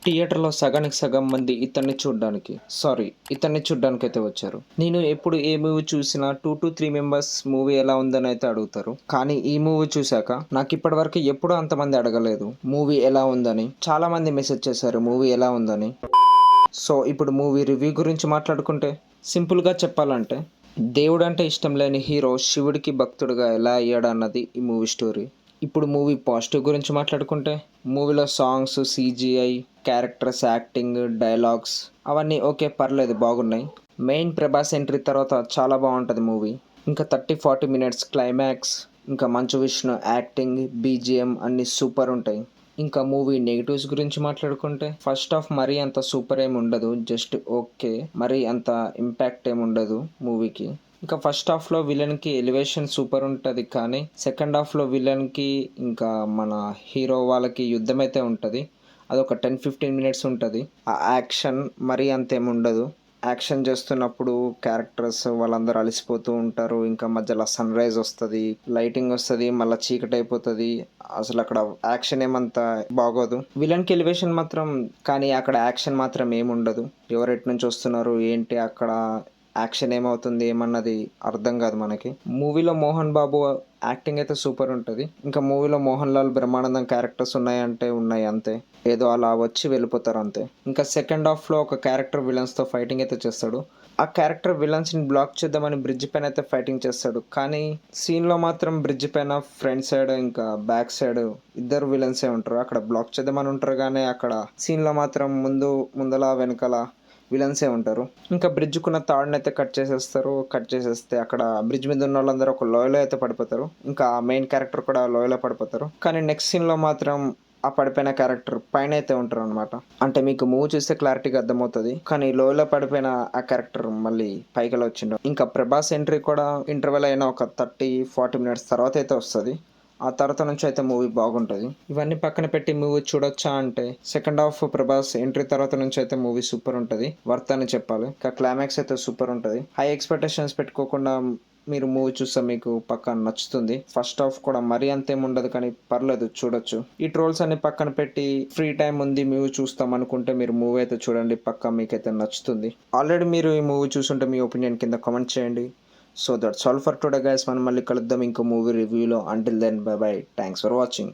థియేటర్‌లో సగానికి సగం మంది ఇతన్ని చూడ్డానికైతే వచ్చారు. నేను ఎప్పుడు ఏ మూవీ చూసినా 2-3 మెంబర్స్ మూవీ ఎలా ఉందనైతే అడుగుతారు. కానీ ఈ మూవీ చూసాక నాకిప్పటివరకు ఎప్పుడూ అంతమంది అడగలేదు మూవీ ఎలా ఉందని. చాలా మంది మెసేజ్ చేశారు మూవీ ఎలా ఉందని. సో, ఇప్పుడు మూవీ రివ్యూ గురించి మాట్లాడుకుంటే సింపుల్‌గా చెప్పాలంటే దేవుడంటే ఇష్టం లేని హీరో శివుడికి భక్తుడుగా ఎలా అయ్యాడన్నది ఈ మూవీ స్టోరీ. ఇప్పుడు మూవీ పాజిటివ్ గురించి మాట్లాడుకుంటే మూవీలో songs, CGI, characters, acting, dialogues అవన్నీ ఓకే పర్లేదు బాగున్నాయి. మెయిన్ ప్రభాస్ ఎంట్రీ తర్వాత చాలా బాగుంటుంది మూవీ. ఇంకా 30-40 మినిట్స్ క్లైమాక్స్, ఇంకా మంచు విష్ణు యాక్టింగ్, బీజిఎం అన్నీ సూపర్ ఉంటాయి. ఇంకా మూవీ నెగిటివ్స్ గురించి మాట్లాడుకుంటే ఫస్ట్ హాఫ్ మరీ అంత సూపర్ ఏమి ఉండదు, జస్ట్ ఓకే, మరీ అంత ఇంపాక్ట్ ఏమి ఉండదు మూవీకి. ఇంకా ఫస్ట్ హాఫ్లో విలన్కి ఎలివేషన్ సూపర్ ఉంటుంది, కానీ సెకండ్ హాఫ్లో విలన్కి ఇంకా మన హీరో వాళ్ళకి యుద్ధం అయితే ఉంటుంది. అదొక 10-15 మినిట్స్ ఉంటుంది. ఆ యాక్షన్ మరీ అంతేమి ఉండదు. యాక్షన్ చేస్తున్నప్పుడు క్యారెక్టర్స్ వాళ్ళందరూ అలసిపోతూ ఉంటారు. ఇంకా మధ్యలో సన్ రైజ్ వస్తుంది, లైటింగ్ వస్తుంది, మళ్ళీ చీకటి అయిపోతుంది. అసలు అక్కడ యాక్షన్ ఏమంత బాగోదు. విలన్కి ఎలివేషన్ మాత్రం, కానీ అక్కడ యాక్షన్ మాత్రం ఏముండదు. ఎవరు ఎటు నుంచి వస్తున్నారు ఏంటి, అక్కడ యాక్షన్ ఏమవుతుంది ఏమన్నది అర్థం కాదు మనకి. మూవీలో మోహన్ బాబు యాక్టింగ్ అయితే సూపర్ ఉంటుంది. ఇంకా మూవీలో మోహన్ లాల్, బ్రహ్మానందం క్యారెక్టర్స్ ఉన్నాయంటే ఉన్నాయి అంతే, ఏదో అలా వచ్చి వెళ్ళిపోతారు అంతే. ఇంకా సెకండ్ హాఫ్లో ఒక క్యారెక్టర్ విలన్స్తో ఫైటింగ్ అయితే చేస్తాడు. ఆ క్యారెక్టర్ విలన్స్ని బ్లాక్ చేద్దామని బ్రిడ్జ్ పైన అయితే ఫైటింగ్ చేస్తాడు, కానీ సీన్లో మాత్రం బ్రిడ్జ్ పైన ఫ్రంట్ సైడ్ ఇంకా బ్యాక్ సైడ్ ఇద్దరు విలన్సే ఉంటారు. అక్కడ బ్లాక్ చేద్దామని ఉంటారు, కానీ అక్కడ సీన్లో మాత్రం ముందల వెనకాల విలన్సే ఉంటారు. ఇంకా బ్రిడ్జ్కున్న తాడుని అయితే కట్ చేసేస్తారు. కట్ చేసేస్తే అక్కడ బ్రిడ్జ్ మీద ఉన్న వాళ్ళందరూ ఒక లోయలో అయితే పడిపోతారు. ఇంకా మెయిన్ క్యారెక్టర్ కూడా లోయలో పడిపోతారు. కానీ నెక్స్ట్ సీన్లో మాత్రం ఆ పడిపోయిన క్యారెక్టర్ పైన అయితే ఉంటారు అనమాట. అంటే మీకు మూవ్ చూస్తే క్లారిటీగా అర్థమవుతుంది, కానీ లోయలో పడిపోయిన ఆ క్యారెక్టర్ మళ్ళీ పైకి వచ్చిండు. ఇంకా ప్రభాస్ ఎంట్రీ కూడా ఇంటర్వెల్ అయిన ఒక 30-40 మినిట్స్ తర్వాత అయితే వస్తుంది. ఆ తర్వాత నుంచి అయితే మూవీ బాగుంటుంది. ఇవన్నీ పక్కన పెట్టి మూవీ చూడొచ్చా అంటే సెకండ్ హాఫ్ ప్రభాస్ ఎంట్రీ తర్వాత నుంచి అయితే మూవీ సూపర్ ఉంటుంది, వర్త్ అని చెప్పాలి. ఇంకా క్లైమాక్స్ అయితే సూపర్ ఉంటుంది. హై ఎక్స్పెక్టేషన్స్ పెట్టుకోకుండా మీరు మూవీ చూస్తే మీకు పక్కా నచ్చుతుంది. ఫస్ట్ హాఫ్ కూడా మరీ అంతేం ఉండదు, కానీ పర్లేదు చూడొచ్చు. ఈ ట్రోల్స్ అన్ని పక్కన పెట్టి ఫ్రీ టైం ఉంది మూవీ చూస్తాం అనుకుంటే మీరు మూవీ అయితే చూడండి, పక్కా మీకైతే నచ్చుతుంది. ఆల్రెడీ మీరు ఈ మూవీ చూసుంటే మీ ఒపీనియన్ కింద కామెంట్ చేయండి. So that's all for today guys. మనం మళ్ళీ కలుద్దాం ఇంకో మూవీ రివ్యూలో. Until then bye bye. Thanks for watching.